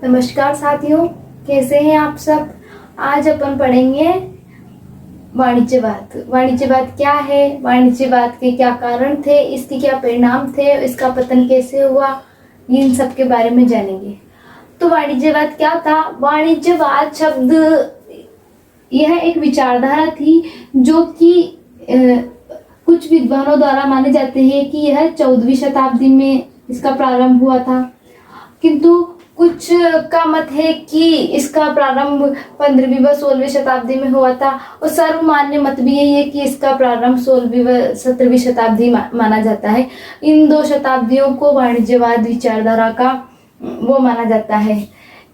नमस्कार साथियों, कैसे हैं आप सब। आज अपन पढ़ेंगे वाणिज्यवाद। वाणिज्यवाद क्या है, वाणिज्यवाद के क्या कारण थे, इसके क्या परिणाम थे, इसका पतन कैसे हुआ, इन सब के बारे में जानेंगे। तो वाणिज्यवाद क्या था। वाणिज्यवाद शब्द यह एक विचारधारा थी जो कि कुछ विद्वानों द्वारा माने जाते हैं कि यह 14वीं शताब्दी में इसका प्रारंभ हुआ था, किंतु कुछ का मत है कि इसका प्रारंभ 15वीं व 16वीं शताब्दी में हुआ था, और सर्वमान्य मत भी यही है कि इसका प्रारंभ 16वीं व 17वीं शताब्दी माना जाता है। इन दो शताब्दियों को वाणिज्यवाद विचारधारा का वो माना जाता है।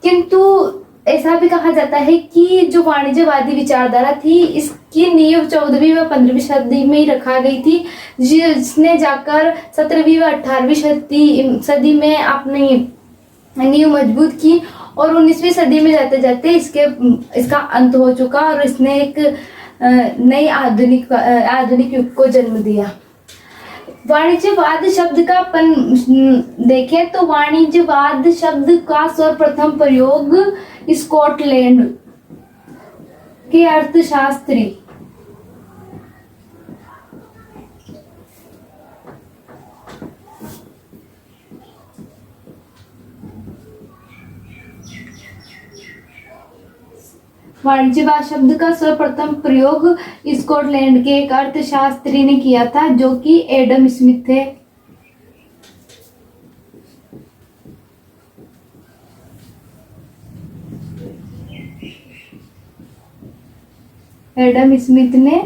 किंतु ऐसा भी कहा जाता है कि जो वाणिज्यवादी विचारधारा थी, इसकी नींव 14वीं व 15वीं शताब्दी में ही रखा गई थी, जिसने जाकर 17वीं व 18वीं सदी में अपनी नींव मजबूत की, और 19वीं सदी में जाते जाते इसका अंत हो चुका और इसने एक नई आधुनिक युग को जन्म दिया। वाणिज्यवाद शब्द का अपन देखें तो वाणिज्यवाद शब्द का सर्वप्रथम प्रयोग स्कॉटलैंड के अर्थशास्त्री वाणिज्यवाद शब्द का सर्वप्रथम प्रयोग स्कॉटलैंड के एक अर्थशास्त्री ने किया था, जो कि एडम स्मिथ थे। एडम स्मिथ ने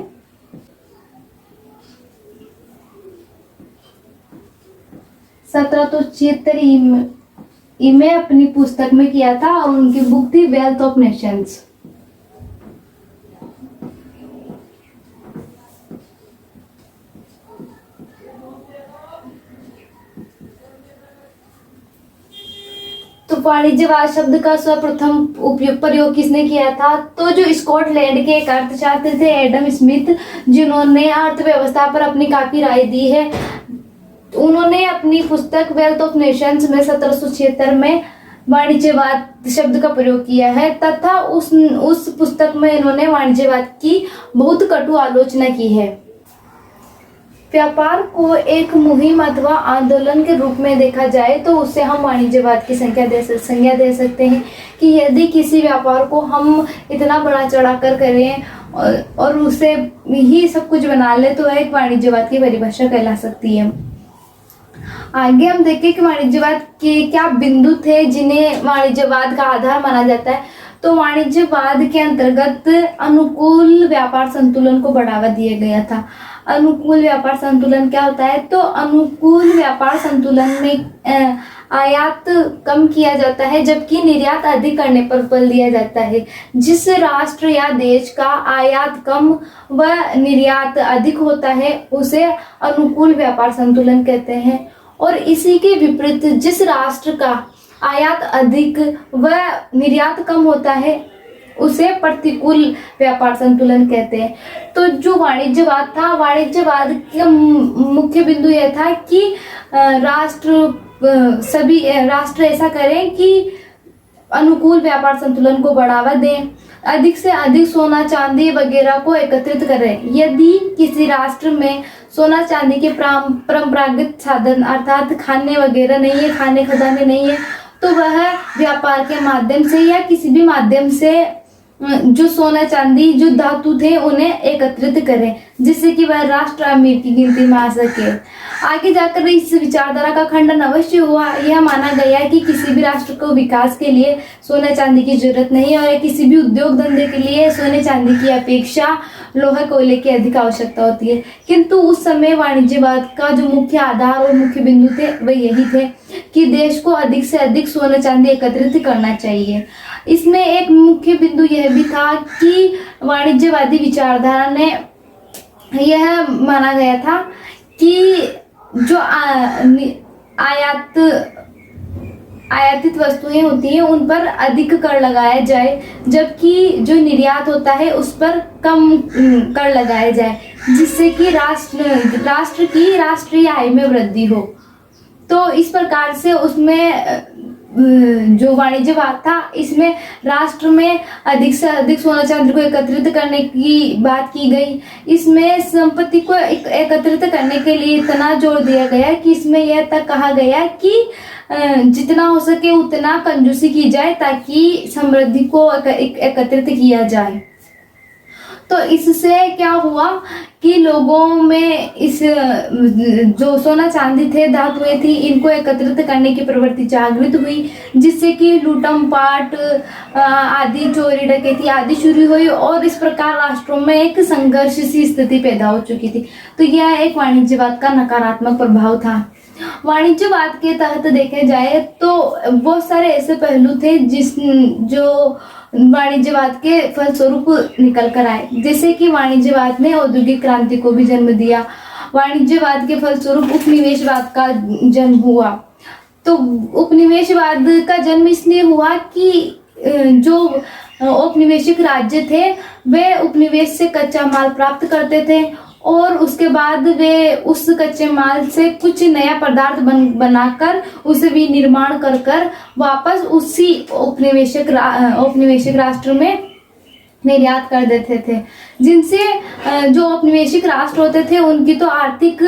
1776 में अपनी पुस्तक में किया था, और उनकी बुक थी वेल्थ ऑफ नेशंस। तो वाणिज्यवाद शब्द का सर्वप्रथम प्रयोग किसने किया था, तो जो स्कॉटलैंड के एक अर्थशास्त्री थे एडम स्मिथ, जिन्होंने अर्थव्यवस्था पर अपनी काफी राय दी है। उन्होंने अपनी पुस्तक वेल्थ ऑफ नेशंस में 1776 में वाणिज्यवाद शब्द का प्रयोग किया है, तथा उस पुस्तक में इन्होंने वाणिज्यवाद की बहुत कटु आलोचना की है। व्यापार को एक मुहिम अथवा आंदोलन के रूप में देखा जाए तो उससे हम वाणिज्यवाद की संज्ञा दे सकते हैं कि यदि किसी व्यापार को हम इतना बड़ा चढ़ा कर करें और उसे ही सब कुछ बना ले, तो एक वाणिज्यवाद की परिभाषा कहला सकती है। आगे हम देखें कि वाणिज्यवाद के क्या बिंदु थे जिन्हें वाणिज्यवाद का आधार माना जाता है। तो वाणिज्यवाद के अंतर्गत अनुकूल व्यापार संतुलन को बढ़ावा दिया गया था। अनुकूल व्यापार संतुलन क्या होता है, तो अनुकूल व्यापार संतुलन में आयात कम किया जाता है, जबकि निर्यात अधिक करने पर बल दिया जाता है। जिस राष्ट्र या देश का आयात कम व निर्यात अधिक होता है उसे अनुकूल व्यापार संतुलन कहते हैं, और इसी के विपरीत जिस राष्ट्र का आयात अधिक व निर्यात कम होता है उसे प्रतिकूल व्यापार संतुलन कहते हैं। तो जो वाणिज्यवाद था, वाणिज्यवाद का मुख्य बिंदु यह था कि सभी राष्ट्र ऐसा करें कि अनुकूल व्यापार संतुलन को बढ़ावा दें, अधिक से अधिक सोना चांदी वगैरह को एकत्रित करें। यदि किसी राष्ट्र में सोना चांदी के परंपरागत साधन अर्थात खाने वगैरह नहीं है, खाने खजाने नहीं है, तो वह व्यापार के माध्यम से या किसी भी माध्यम से जो सोना चांदी जो धातु थे उन्हें एकत्रित करें, जिससे कि वह राष्ट्र अमीर की गिनती में आ सके। आगे जाकर इस विचारधारा का खंडन अवश्य हुआ। यह माना गया कि किसी भी राष्ट्र को विकास के लिए सोने चांदी की जरूरत नहीं है, और किसी भी उद्योग धंधे के लिए सोने चांदी की अपेक्षा लोहा कोयले की अधिक आवश्यकता होती है। किंतु उस समय वाणिज्यवाद का जो मुख्य आधार और मुख्य बिंदु थे वह यही थे कि देश को अधिक से अधिक सोने चांदी एकत्रित करना चाहिए। इसमें एक मुख्य बिंदु यह भी था कि वाणिज्यवादी विचारधारा ने यह माना गया था कि जो आयातित वस्तुएं होती हैं उन पर अधिक कर लगाया जाए, जबकि जो निर्यात होता है उस पर कम कर लगाया जाए, जिससे कि राष्ट्र की राष्ट्रीय आय में वृद्धि हो। तो इस प्रकार से उसमें जो वाणिज्यवाद था इसमें राष्ट्र में अधिक से अधिक सोना चांदी को एकत्रित करने की बात की गई। इसमें संपत्ति को एकत्रित करने के लिए इतना जोर दिया गया कि इसमें यह तक कहा गया कि जितना हो सके उतना कंजूसी की जाए ताकि समृद्धि को एकत्रित किया जाए। तो इससे क्या हुआ कि लोगों में इस जो सोना चांदी थे, धातुएं थी, इनको एकत्रित करने की प्रवृत्ति जागृत हुई, जिससे कि लूटम पाट आदि, चोरी डकैती आदि शुरू हुई और इस प्रकार राष्ट्रों में एक संघर्ष सी स्थिति पैदा हो चुकी थी। तो यह एक वाणिज्यवाद का नकारात्मक प्रभाव था। वाणिज्यवाद के तहत देखे जाए तो बहुत सारे ऐसे पहलू थे जो वाणिज्यवाद के फलस्वरूप निकल कर आए। जैसे कि वाणिज्यवाद ने औद्योगिक क्रांति को भी जन्म दिया। वाणिज्यवाद के फलस्वरूप उपनिवेशवाद का जन्म हुआ। तो उपनिवेशवाद का जन्म इसलिए हुआ कि जो औपनिवेशिक राज्य थे वे उपनिवेश से कच्चा माल प्राप्त करते थे और उसके बाद वे उस कच्चे माल से कुछ नया पदार्थ बनाकर उसे विनिर्माण कर वापस उसी औपनिवेशिक राष्ट्र में निर्यात कर देते थे, जिनसे जो औपनिवेशिक राष्ट्र होते थे उनकी तो आर्थिक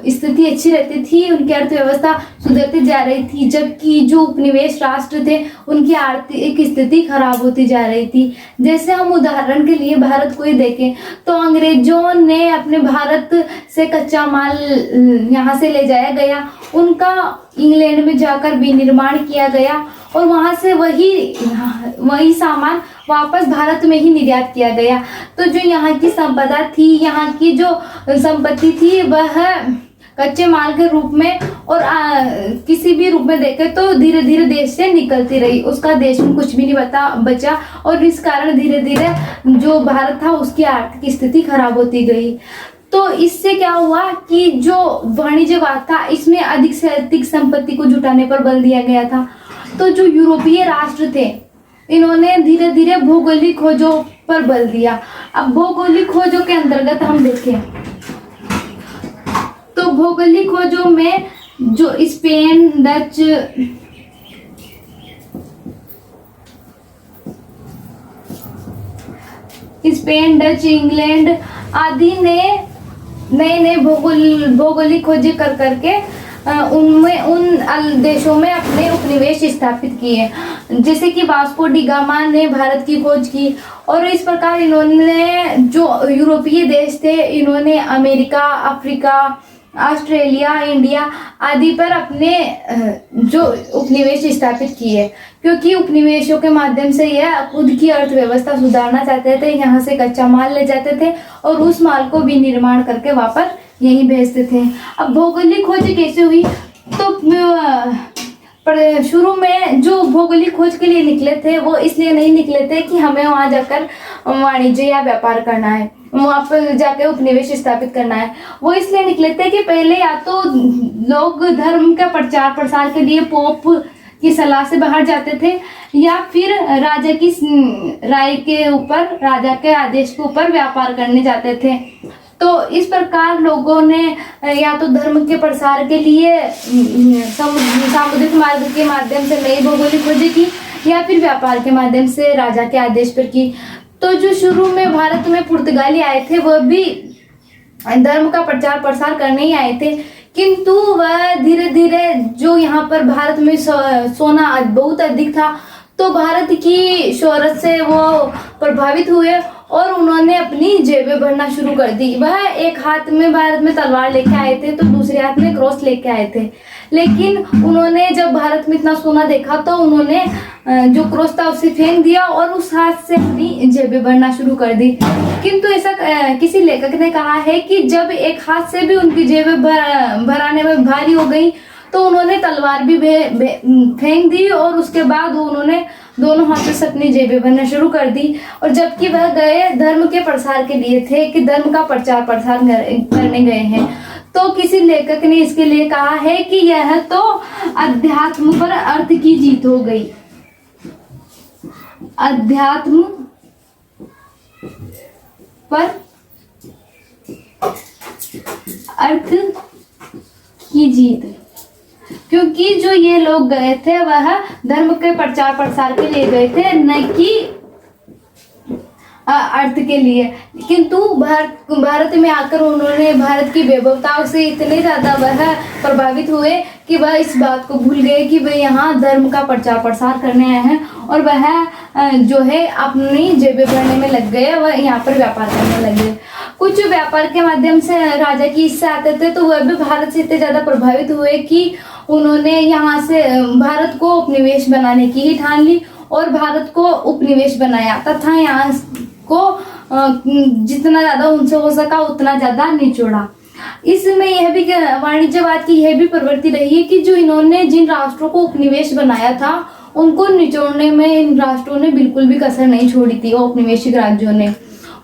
स्थिति अच्छी रहती थी, उनकी अर्थव्यवस्था सुधरती जा रही थी, जबकि जो उपनिवेश राष्ट्र थे उनकी आर्थिक स्थिति खराब होती जा रही थी। जैसे हम उदाहरण के लिए भारत को ही देखें तो अंग्रेजों ने अपने भारत से कच्चा माल यहाँ से ले जाया गया, उनका इंग्लैंड में जाकर विनिर्माण किया गया और वहाँ से वही सामान वापस भारत में ही निर्यात किया गया। तो जो यहाँ की संपदा थी, यहाँ की जो संपत्ति थी वह कच्चे माल के रूप में और किसी भी रूप में देखे तो धीरे धीरे देश से निकलती रही, उसका देश में कुछ भी नहीं बचा और इस कारण धीरे धीरे जो भारत था उसकी आर्थिक स्थिति खराब होती गई। तो इससे क्या हुआ कि जो वाणिज्यवाद था इसमें अधिक से अधिक संपत्ति को जुटाने पर बल दिया गया था। तो जो यूरोपीय राष्ट्र थे इन्होंने धीरे धीरे भौगोलिक खोजों पर बल दिया। अब भौगोलिक खोजों के अंतर्गत हम देखें तो भौगोलिक खोजों में जो स्पेन, डच, इंग्लैंड आदि ने नए भौगोलिक खोजें कर करके उनमें उन देशों में अपने उपनिवेश स्थापित किए। जैसे कि वास्को डी गामा ने भारत की खोज की और इस प्रकार इन्होंने जो यूरोपीय देश थे इन्होंने अमेरिका, अफ्रीका, ऑस्ट्रेलिया, इंडिया आदि पर अपने जो उपनिवेश स्थापित किए, क्योंकि उपनिवेशों के माध्यम से यह खुद की अर्थव्यवस्था सुधारना चाहते थे। यहाँ से कच्चा माल ले जाते थे और उस माल को विनिर्माण करके वापस यहीं भेजते थे। अब भौगोलिक खोज कैसे हुई तो शुरू में जो भौगोलिक खोज के लिए निकले थे वो इसलिए नहीं निकले थे कि हमें वहां जाकर वाणिज्य या व्यापार करना है, वहां पर जाकर उपनिवेश स्थापित करना है। वो इसलिए निकले थे कि पहले या तो लोग धर्म का प्रचार प्रसार के लिए पोप की सलाह से बाहर जाते थे या फिर राजा की राय के ऊपर, राजा के आदेश के ऊपर व्यापार करने जाते थे। तो इस प्रकार लोगों ने या तो धर्म के प्रसार के लिए सामुद्रिक मार्ग के माध्यम से नई भौगोलिक खोजें की या फिर व्यापार के माध्यम से राजा के आदेश पर की। तो जो शुरू में भारत में पुर्तगाली आए थे वह भी धर्म का प्रचार प्रसार करने ही आए थे, किंतु वह धीरे धीरे जो यहाँ पर भारत में सोना बहुत अधिक था तो भारत की शोहरत से वो प्रभावित हुए और उन्होंने अपनी जेबें भरना शुरू कर दी। वह एक हाथ में भारत में तलवार लेके आए थे तो दूसरे हाथ में क्रॉस लेके आए थे, लेकिन उन्होंने जब भारत में इतना सोना देखा तो उन्होंने जो क्रॉस था उसे फेंक दिया और उस हाथ से अपनी जेबें भरना शुरू कर दी। किंतु ऐसा किसी लेखक ने कहा है कि जब एक हाथ से भी उनकी जेबें भराने में भारी हो गई तो उन्होंने तलवार भी फेंक दी और उसके बाद उन्होंने दोनों हाथों से अपनी जेबें भरना शुरू कर दी। और जबकि वह गए धर्म के प्रसार के लिए थे कि धर्म का प्रचार प्रसार करने गए हैं। तो किसी लेखक ने इसके लिए कहा है कि यह तो अध्यात्म पर अर्थ की जीत हो गई। अध्यात्म पर अर्थ की जीत। क्योंकि जो ये लोग गए थे वह धर्म के प्रचार प्रसार के लिए गए थे, न कि अर्थ के लिए। किंतु भारत में आकर उन्होंने भारत की वैभवताओं से इतने ज़्यादा वह प्रभावित हुए कि वह इस बात को भूल गए कि वह यहाँ धर्म का प्रचार प्रसार करने आए हैं, और वह जो है अपनी जेबें भरने में लग गए, वह यहाँ पर व्यापार करने लगे। कुछ व्यापार के माध्यम से राजा की इच्छा आते थे, तो वह भी भारत से इतने ज़्यादा प्रभावित हुए कि उन्होंने यहाँ से भारत को उपनिवेश बनाने की ही ठान ली और भारत को उपनिवेश बनाया तथा यहाँ को जितना ज़्यादा उनसे हो सका उतना ज़्यादा निचोड़ा। इसमें यह भी वाणिज्यवाद की यह भी प्रवृत्ति रही है कि जो इन्होंने जिन राष्ट्रों को उपनिवेश बनाया था उनको निचोड़ने में इन राष्ट्रों ने बिल्कुल भी कसर नहीं छोड़ी थी, औपनिवेशिक राज्यों ने।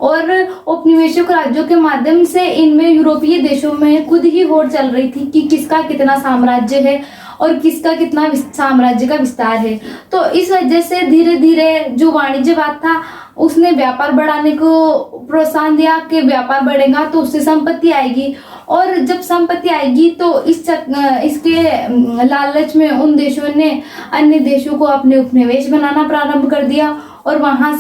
और औपनिवेशिक राज्यों के माध्यम से इनमें यूरोपीय देशों में खुद ही होड़ चल रही थी कि किसका कितना साम्राज्य है और किसका कितना साम्राज्य का विस्तार है। तो इस वजह से धीरे धीरे जो वाणिज्यवाद था उसने व्यापार बढ़ाने को प्रोत्साहन दिया कि व्यापार बढ़ेगा तो उससे संपत्ति आएगी, और जब संपत्ति आएगी तो इसके लालच में उन देशों ने अन्य देशों को अपने उपनिवेश बनाना प्रारंभ कर दिया और वहां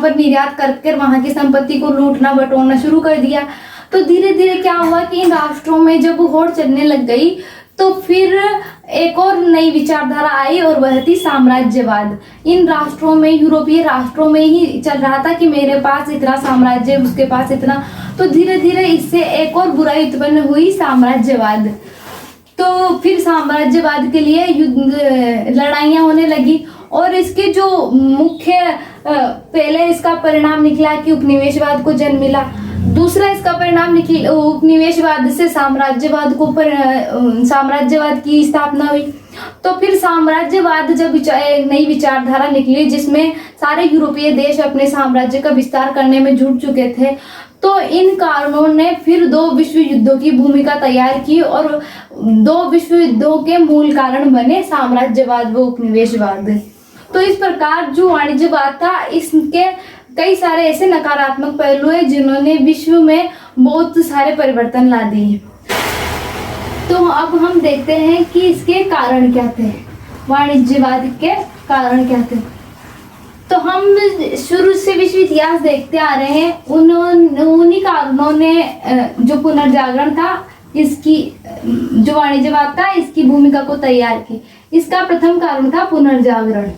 पर निर्यात करके वहां की संपत्ति को लूटना बटोरना शुरू कर दिया। तो धीरे धीरे क्या हुआ कि इन राष्ट्रों में जब होड़ चलने लग गई तो फिर एक और नई विचारधारा आई और वह थी साम्राज्यवाद। इन राष्ट्रों में, यूरोपीय राष्ट्रों में ही चल रहा था कि मेरे पास इतना साम्राज्य, उसके पास इतना। तो धीरे धीरे इससे एक और बुराई उत्पन्न हुई, साम्राज्यवाद। तो फिर साम्राज्यवाद के लिए युद्ध लड़ाइयाँ होने लगी और इसके जो मुख्य पहले इसका परिणाम निकला कि उपनिवेशवाद को जन्म मिला। दूसरा इसका परिणाम निकला उपनिवेशवाद से साम्राज्यवाद की स्थापना हुई। तो फिर साम्राज्यवाद जब नई विचारधारा निकली जिसमें सारे यूरोपीय देश अपने साम्राज्य का विस्तार करने में जुट चुके थे, तो इन कारणों ने फिर 2 विश्व युद्धों की भूमिका तैयार की और 2 विश्व युद्धों के मूल कारण बने साम्राज्यवाद व उपनिवेशवाद। तो इस प्रकार जो वाणिज्यवाद था इसके कई सारे ऐसे नकारात्मक पहलू हैं जिन्होंने विश्व में बहुत सारे परिवर्तन ला दिए। तो अब हम देखते हैं कि इसके कारण क्या थे, वाणिज्यवाद के कारण क्या थे। तो हम शुरू से विश्व इतिहास देखते आ रहे हैं, उन्हीं कारणों ने जो पुनर्जागरण था इसकी, जो वाणिज्यवाद था इसकी भूमिका को तैयार की। इसका प्रथम कारण था पुनर्जागरण।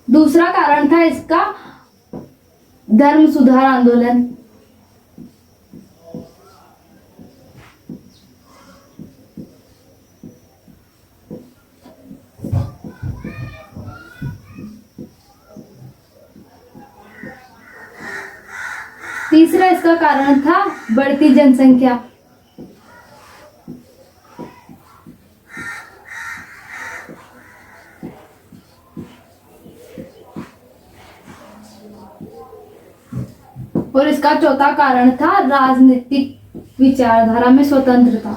दूसरा कारण था इसका धर्म सुधार आंदोलन। तीसरा इसका कारण था बढ़ती जनसंख्या। और इसका चौथा कारण था राजनीतिक विचारधारा में स्वतंत्रता।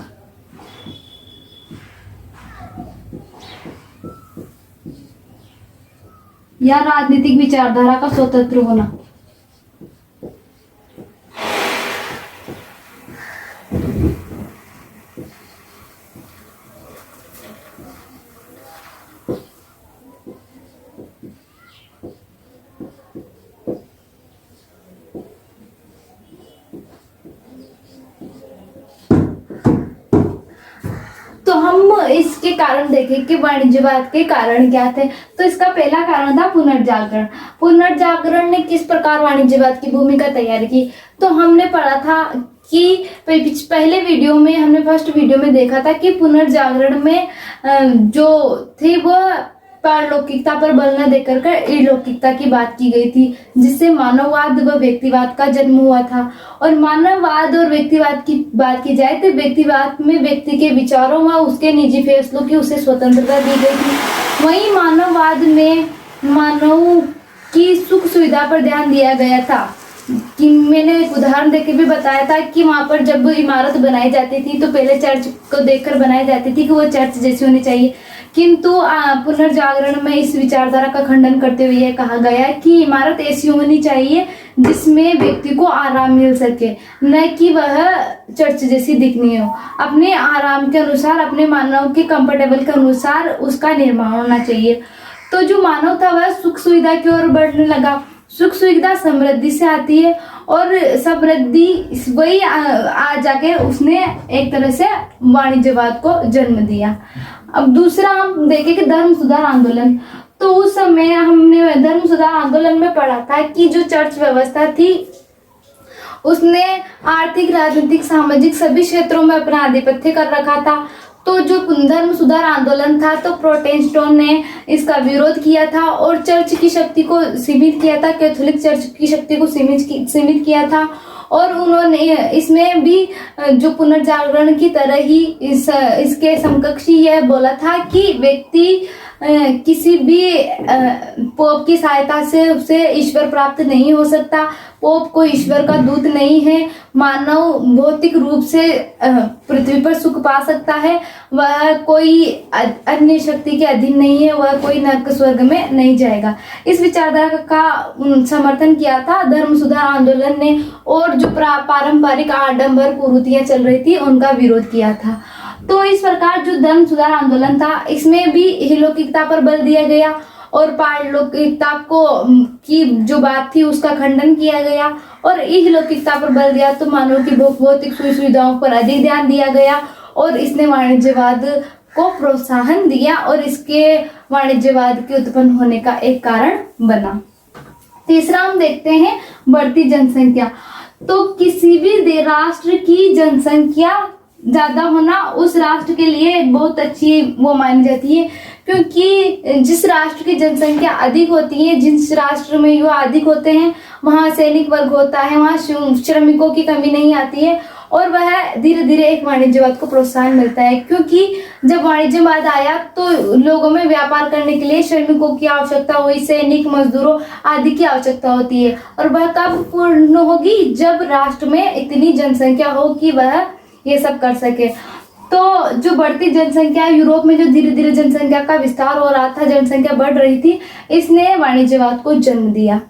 या राजनीतिक विचारधारा का स्वतंत्र होना। तो हम इसके कारण देखें कि वाणिज्यवाद के कारण क्या थे। तो इसका पहला कारण था पुनर्जागरण। पुनर्जागरण ने किस प्रकार वाणिज्यवाद की भूमिका तैयार की, तो हमने पढ़ा था कि पहले वीडियो में, हमने फर्स्ट वीडियो में देखा था कि पुनर्जागरण में जो थी वह पारलौकिकता पर बल न देकर कर इहलौकिकता की बात की गई थी, जिससे मानववाद व व्यक्तिवाद का जन्म हुआ था। और मानववाद और व्यक्तिवाद की बात की जाए तो व्यक्तिवाद में व्यक्ति के विचारों व उसके निजी फैसलों की उसे स्वतंत्रता दी गई थी। वहीं मानववाद में मानव की सुख सुविधा पर ध्यान दिया गया था। कि मैंने एक उदाहरण देके भी बताया था कि वहाँ पर जब इमारत बनाई जाती थी तो पहले चर्च को देखकर बनाई जाती थी कि वो चर्च जैसी होनी चाहिए, किंतु पुनर्जागरण में इस विचारधारा का खंडन करते हुए यह कहा गया है कि इमारत ऐसी होनी चाहिए जिसमें व्यक्ति को आराम मिल सके, न कि वह चर्च जैसी दिखनी हो। अपने आराम के अनुसार, अपने मानव के कंफर्टेबल के अनुसार उसका निर्माण होना चाहिए। तो जो मानव था वह सुख सुविधा की ओर बढ़ने लगा। सुख सुविधा समृद्धि से आती है और समृद्धि वही आ जाके उसने एक तरह से वाणिज्यवाद को जन्म दिया। अब दूसरा हम देखें कि धर्म सुधार आंदोलन। तो उस समय हमने धर्म सुधार आंदोलन में पढ़ा था कि जो चर्च व्यवस्था थी उसने आर्थिक, राजनीतिक, सामाजिक सभी क्षेत्रों में अपना आधिपत्य कर रखा था। तो जो धर्म सुधार आंदोलन था तो प्रोटेस्टेंटों ने इसका विरोध किया था और चर्च की शक्ति को सीमित किया था, कैथोलिक चर्च की शक्ति को सीमित किया था। और उन्होंने इसमें भी जो पुनर्जागरण की तरह ही इसके समकक्षी यह बोला था कि व्यक्ति किसी भी पोप की सहायता से उसे ईश्वर प्राप्त नहीं हो सकता। पोप कोई ईश्वर का दूत नहीं है। मानव भौतिक रूप से पृथ्वी पर सुख पा सकता है, वह कोई अन्य शक्ति के अधीन नहीं है, वह कोई नरक स्वर्ग में नहीं जाएगा। इस विचारधारा का समर्थन किया था धर्म सुधार आंदोलन ने, और जो पारंपरिक आडंबर कुरीतियां चल रही थी उनका विरोध किया था। तो इस प्रकार जो धर्म सुधार आंदोलन था इसमें भी इहलौकिकता पर बल दिया गया और पारलौकिकता को की जो बात थी उसका खंडन किया गया और इहलौकिकता पर बल दिया। तो मानव की भौतिक सुविधाओं पर अधिक ध्यान दिया गया और इसने वाणिज्यवाद को प्रोत्साहन दिया और इसके वाणिज्यवाद के उत्पन्न होने का एक कारण बना। तीसरा हम देखते हैं बढ़ती जनसंख्या। तो किसी भी राष्ट्र की जनसंख्या ज्यादा होना उस राष्ट्र के लिए बहुत अच्छी वो मानी जाती है, क्योंकि जिस राष्ट्र की जनसंख्या अधिक होती है, जिस राष्ट्र में युवा अधिक होते हैं, वहाँ सैनिक वर्ग होता है, वहाँ श्रमिकों की कमी नहीं आती है और वह धीरे धीरे एक वाणिज्यवाद को प्रोत्साहन मिलता है। क्योंकि जब वाणिज्यवाद आया तो लोगों में व्यापार करने के लिए श्रमिकों की आवश्यकता हुई, सैनिक, मजदूरों आदि की आवश्यकता होती है और वह कब पूर्ण होगी, जब राष्ट्र में इतनी जनसंख्या हो कि वह ये सब कर सके। तो जो बढ़ती जनसंख्या, यूरोप में जो धीरे धीरे जनसंख्या का विस्तार हो रहा था, जनसंख्या बढ़ रही थी, इसने वाणिज्यवाद को जन्म दिया।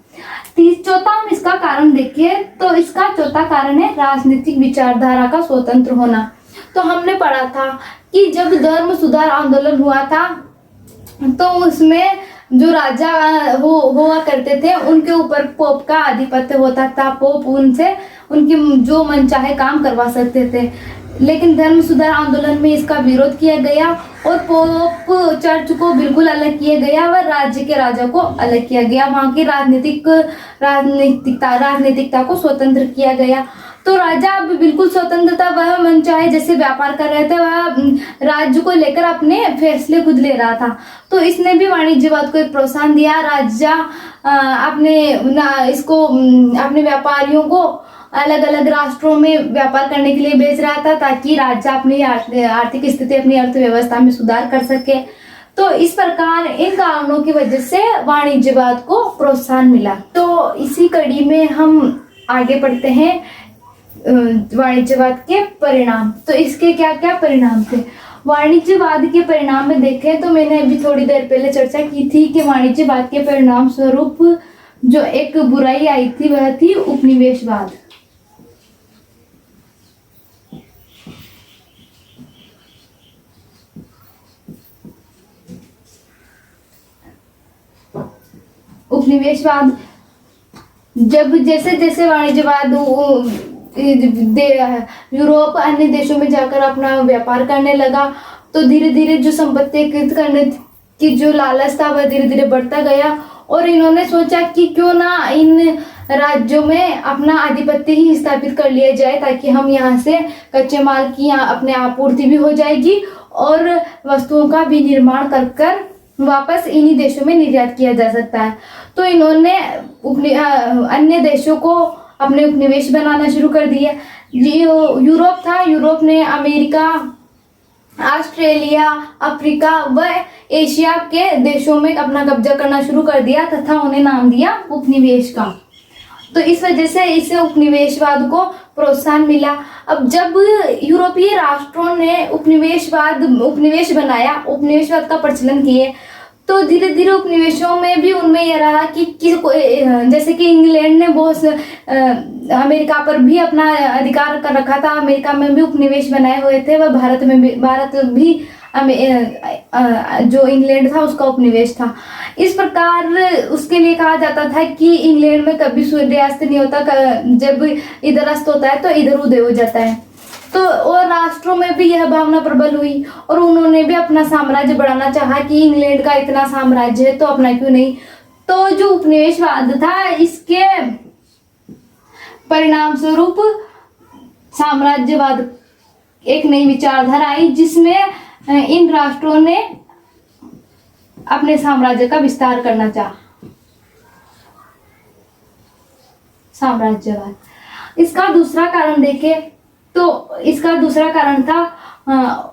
चौथा हम इसका कारण देखिए तो इसका चौथा कारण है राजनीतिक विचारधारा का स्वतंत्र होना। तो हमने पढ़ा था कि जब धर्म सुधार आंदोलन हुआ था तो उसमें जो राजा हुआ करते थे उनके ऊपर पोप का आधिपत्य होता था। पोप उनसे उनकी जो मनचाहे काम करवा सकते थे, लेकिन धर्म सुधार आंदोलन में इसका विरोध किया गया और पोप चर्च को बिल्कुल अलग किया गया व राज्य के राजा को अलग किया गया। वहाँ की राजनीतिकता को स्वतंत्र किया गया। तो राजा अब बिल्कुल स्वतंत्र था, वह मनचाहे जैसे व्यापार कर रहे थे, वह राज्य को लेकर अपने फैसले खुद ले रहा था। तो इसने भी वाणिज्यवाद को एक प्रोत्साहन दिया। राजा अपने व्यापारियों को अलग अलग राष्ट्रों में व्यापार करने के लिए भेज रहा था ताकि राज्य अपनी आर्थिक स्थिति, अपनी अर्थव्यवस्था में सुधार कर सके। तो इस प्रकार इन कारणों की वजह से वाणिज्यवाद को प्रोत्साहन मिला। तो इसी कड़ी में हम आगे बढ़ते हैं वाणिज्यवाद के परिणाम। तो इसके क्या क्या परिणाम थे? वाणिज्यवाद के परिणाम में देखें तो मैंने अभी थोड़ी देर पहले चर्चा की थी कि वाणिज्यवाद के परिणाम स्वरूप जो एक बुराई आई थी वह थी उपनिवेशवाद। उपनिवेशवाद जब जैसे जैसे वाणिज्यवाद यूरोप अन्य देशों में जाकर अपना व्यापार करने लगा तो धीरे धीरे जो संपत्ति एकत्रित करने की जो लालच था वह धीरे धीरे बढ़ता गया और इन्होंने सोचा कि क्यों ना इन राज्यों में अपना आधिपत्य ही स्थापित कर लिया जाए ताकि हम यहाँ से कच्चे माल की यहाँ अपने आपूर्ति भी हो जाएगी और वस्तुओं का भी निर्माण कर कर वापस इन्हीं देशों में निर्यात किया जा सकता है। तो इन्होंने अन्य देशों को अपने उपनिवेश बनाना शुरू कर दिया। यूरोप था, यूरोप ने अमेरिका, ऑस्ट्रेलिया, अफ्रीका व एशिया के देशों में अपना कब्जा करना शुरू कर दिया तथा उन्हें नाम दिया उपनिवेश का। तो इस वजह से इसे उपनिवेशवाद को प्रोत्साहन मिला। अब जब यूरोपीय राष्ट्रों ने उपनिवेश उपनिवेशवाद का प्रचलन किए, तो धीरे धीरे उपनिवेशों में भी उनमें यह रहा कि जैसे कि इंग्लैंड ने बहुत अमेरिका पर भी अपना अधिकार कर रखा था, अमेरिका में भी उपनिवेश बनाए हुए थे, वह भारत भी जो इंग्लैंड था उसका उपनिवेश था। इस प्रकार उसके लिए कहा जाता था कि इंग्लैंड में कभी सूर्यास्त नहीं होता, जब इधर अस्त होता है तो इधर उदय हो जाता है। तो और राष्ट्रों में भी यह भावना प्रबल हुई और उन्होंने भी अपना साम्राज्य बढ़ाना चाहा कि इंग्लैंड का इतना साम्राज्य है तो अपना क्यों नहीं। तो जो उपनिवेशवाद था, इसके परिणाम स्वरूप साम्राज्यवाद एक नई विचारधारा आई, जिसमें इन राष्ट्रों ने अपने साम्राज्य का विस्तार करना चाहा। साम्राज्यवाद। इसका दूसरा कारण देखें तो इसका दूसरा कारण था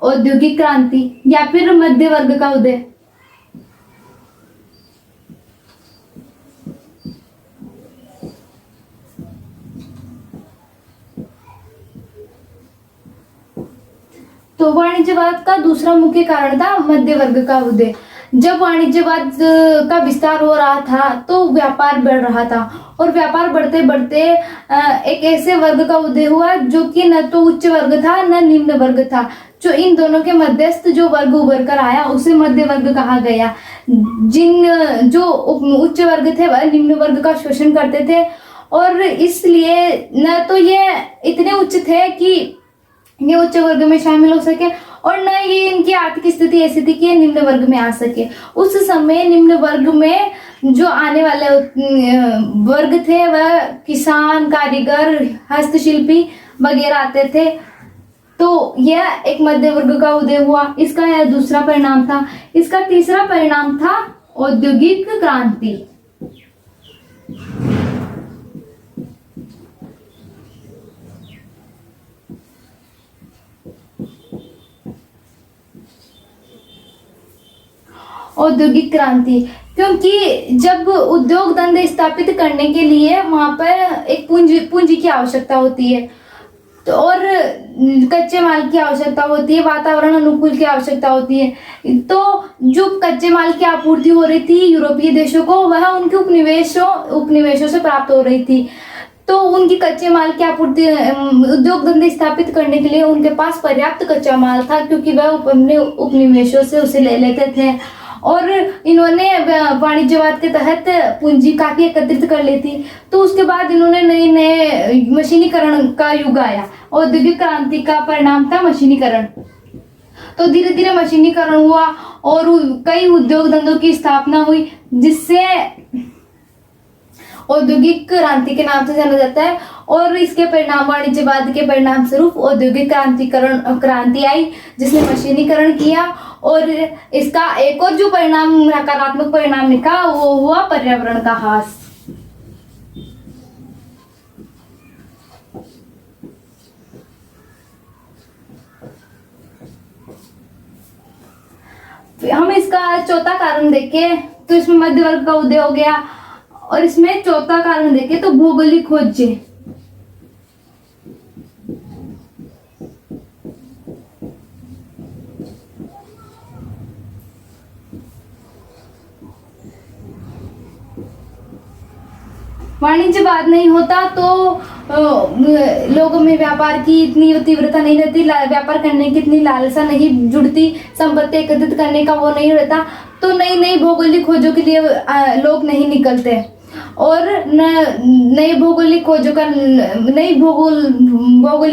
औद्योगिक क्रांति या फिर मध्य वर्ग का उदय। तो वाणिज्यवाद का दूसरा मुख्य कारण था मध्य वर्ग का उदय। जब वाणिज्यवाद का विस्तार हो रहा था तो व्यापार बढ़ रहा था, और व्यापार बढ़ते बढ़ते एक ऐसे वर्ग का उदय हुआ जो कि न तो उच्च वर्ग था न निम्न वर्ग था। जो इन दोनों के मध्यस्थ जो वर्ग उभर कर आया उसे मध्य वर्ग कहा गया। जो उच्च वर्ग थे वह निम्न वर्ग का शोषण करते थे, और इसलिए न तो ये इतने उच्च थे कि ये उच्च वर्ग में शामिल हो सके, और न ये इनकी आर्थिक स्थिति ऐसी थी कि ये निम्न वर्ग में आ सके। उस समय निम्न वर्ग में जो आने वाले वर्ग थे वह किसान, कारीगर, हस्तशिल्पी वगैरह आते थे। तो यह एक मध्य वर्ग का उदय हुआ, इसका यह दूसरा परिणाम था। इसका तीसरा परिणाम था औद्योगिक क्रांति। औद्योगिक क्रांति, क्योंकि जब उद्योग धंधे स्थापित करने के लिए वहां पर एक पूंजी की आवश्यकता होती है, तो और कच्चे माल की आवश्यकता होती है, वातावरण अनुकूल की आवश्यकता होती है। तो जो कच्चे माल की आपूर्ति हो रही थी यूरोपीय देशों को, वह उनके उपनिवेशों से प्राप्त हो रही थी। तो उनकी कच्चे माल की आपूर्ति, उद्योग धंधे स्थापित करने के लिए उनके पास पर्याप्त कच्चा माल था, क्योंकि वह अपने उपनिवेशों से उसे ले लेते थे। और इन्होंने वाणिज्यवाद के तहत पूंजी काफी एकत्रित कर ली थी। तो उसके बाद इन्होंने नए मशीनीकरण का युग आया। औद्योगिक क्रांति का परिणाम था मशीनीकरण। तो धीरे धीरे मशीनीकरण हुआ और कई उद्योग धंधों की स्थापना हुई, जिससे औद्योगिक क्रांति के नाम से जाना जाता है। और इसके परिणाम, वाणिज्यवाद के परिणाम स्वरूप औद्योगिक क्रांति आई, जिसने मशीनीकरण किया। और इसका एक और जो परिणाम, नकारात्मक परिणाम निकला, वो हुआ पर्यावरण का ह्रास। हम इसका चौथा कारण देखें तो इसमें मध्य वर्ग का उदय हो गया, और इसमें चौथा कारण देखें तो भौगोलिक खोजें। वाणिज्यवाद नहीं होता तो लोगों में व्यापार की इतनी तीव्रता नहीं रहती, व्यापार करने की इतनी लालसा नहीं जुड़ती, संपत्ति एकत्रित करने का वो नहीं रहता। तो नई नई भौगोलिक खोजों के लिए लोग नहीं निकलते, और नई भौगोलिक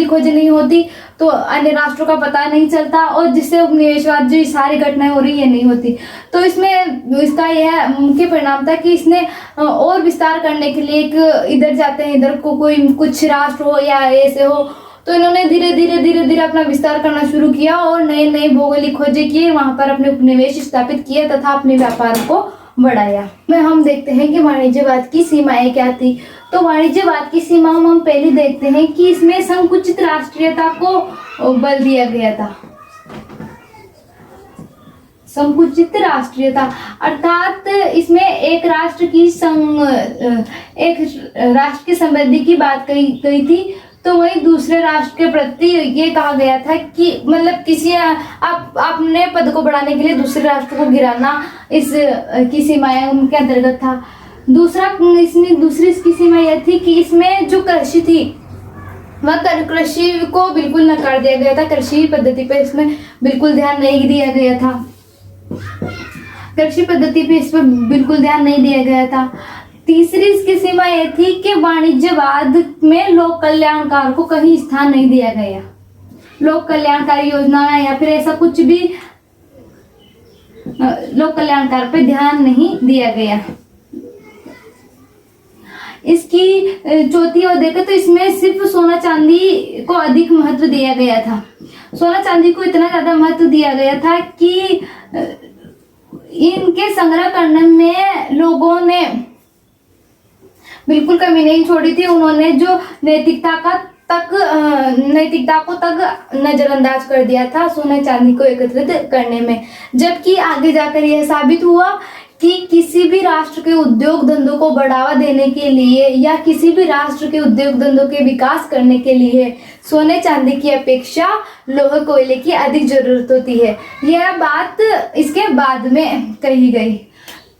खोजें नहीं होती तो अन्य राष्ट्रों का पता नहीं चलता, और जिससे उपनिवेशवाद जो सारी घटनाएं हो रही है नहीं होती। तो इसमें इसका यह मुख्य परिणाम था कि इसने और विस्तार करने के लिए, इधर जाते हैं इधर को कोई कुछ राष्ट्र हो या ऐसे हो, तो इन्होंने धीरे धीरे अपना विस्तार करना शुरू किया और नए नए भौगोलिक खोजें किए, वहां पर अपने उपनिवेश स्थापित किए तथा अपने व्यापार को बढ़ाया। में हम देखते हैं कि वाणिज्यवाद की सीमाएं क्या थी। तो वाणिज्यवाद की सीमाओं में हम पहले देखते हैं कि इसमें संकुचित राष्ट्रीयता को बल दिया गया था। संकुचित राष्ट्रीयता अर्थात इसमें एक राष्ट्र की समृद्धि की बात कही गई थी। तो वही दूसरे राष्ट्र के प्रति ये कहा गया था कि मतलब किसी अपने पद को बढ़ाने के लिए दूसरे राष्ट्र को गिराना इस की सीमाएं उनके अंतर्गत था। दूसरी इसकी सीमा यह थी कि इसमें जो कृषि थी वह कृषि को बिल्कुल नकार दिया गया था। कृषि पद्धति पर इसमें बिल्कुल ध्यान नहीं दिया गया था। कृषि पद्धति पे इस पर बिल्कुल ध्यान नहीं दिया गया था। तीसरी इसकी सीमा यह थी कि वाणिज्यवाद में लोक कल्याणकार को कहीं स्थान नहीं दिया गया। लोक कल्याणकारी योजनाएं या फिर ऐसा कुछ भी लोक कल्याणकार पे ध्यान नहीं दिया गया। इसकी चौथी ओर देखें तो इसमें सिर्फ सोना चांदी को अधिक महत्व दिया गया था। सोना चांदी को इतना ज्यादा महत्व दिया गया था कि इनके संग्रह करने में लोगों ने बिल्कुल कमी नहीं छोड़ी थी। उन्होंने जो नैतिकता को तक नजरअंदाज कर दिया था सोने चांदी को एकत्रित करने में। जबकि आगे जाकर यह साबित हुआ कि किसी भी राष्ट्र के उद्योग धंधों को बढ़ावा देने के लिए या किसी भी राष्ट्र के उद्योग धंधों के विकास करने के लिए सोने चांदी की अपेक्षा लोहे कोयले की अधिक जरूरत होती है। यह बात इसके बाद में कही गई।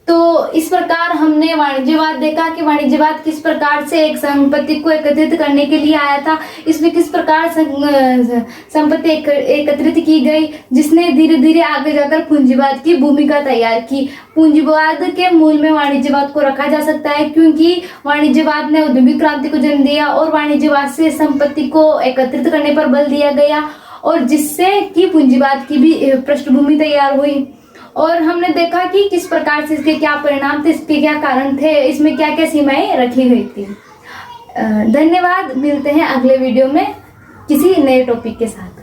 तो इस प्रकार हमने वाणिज्यवाद देखा कि वाणिज्यवाद किस प्रकार से एक संपत्ति को एकत्रित करने के लिए आया था। इसमें किस प्रकार संपत्ति एकत्रित की गई, जिसने धीरे धीरे आगे जाकर पूंजीवाद की भूमिका तैयार की। पूंजीवाद के मूल में वाणिज्यवाद को रखा जा सकता है क्योंकि वाणिज्यवाद ने औद्योगिक क्रांति को जन्म दिया और वाणिज्यवाद से संपत्ति को एकत्रित करने पर बल दिया गया और जिससे कि पूंजीवाद की भी पृष्ठभूमि तैयार हुई। और हमने देखा कि किस प्रकार से इसके क्या परिणाम थे, इसके क्या कारण थे, इसमें क्या क्या सीमाएं रखी गई थी। धन्यवाद। मिलते हैं अगले वीडियो में किसी नए टॉपिक के साथ।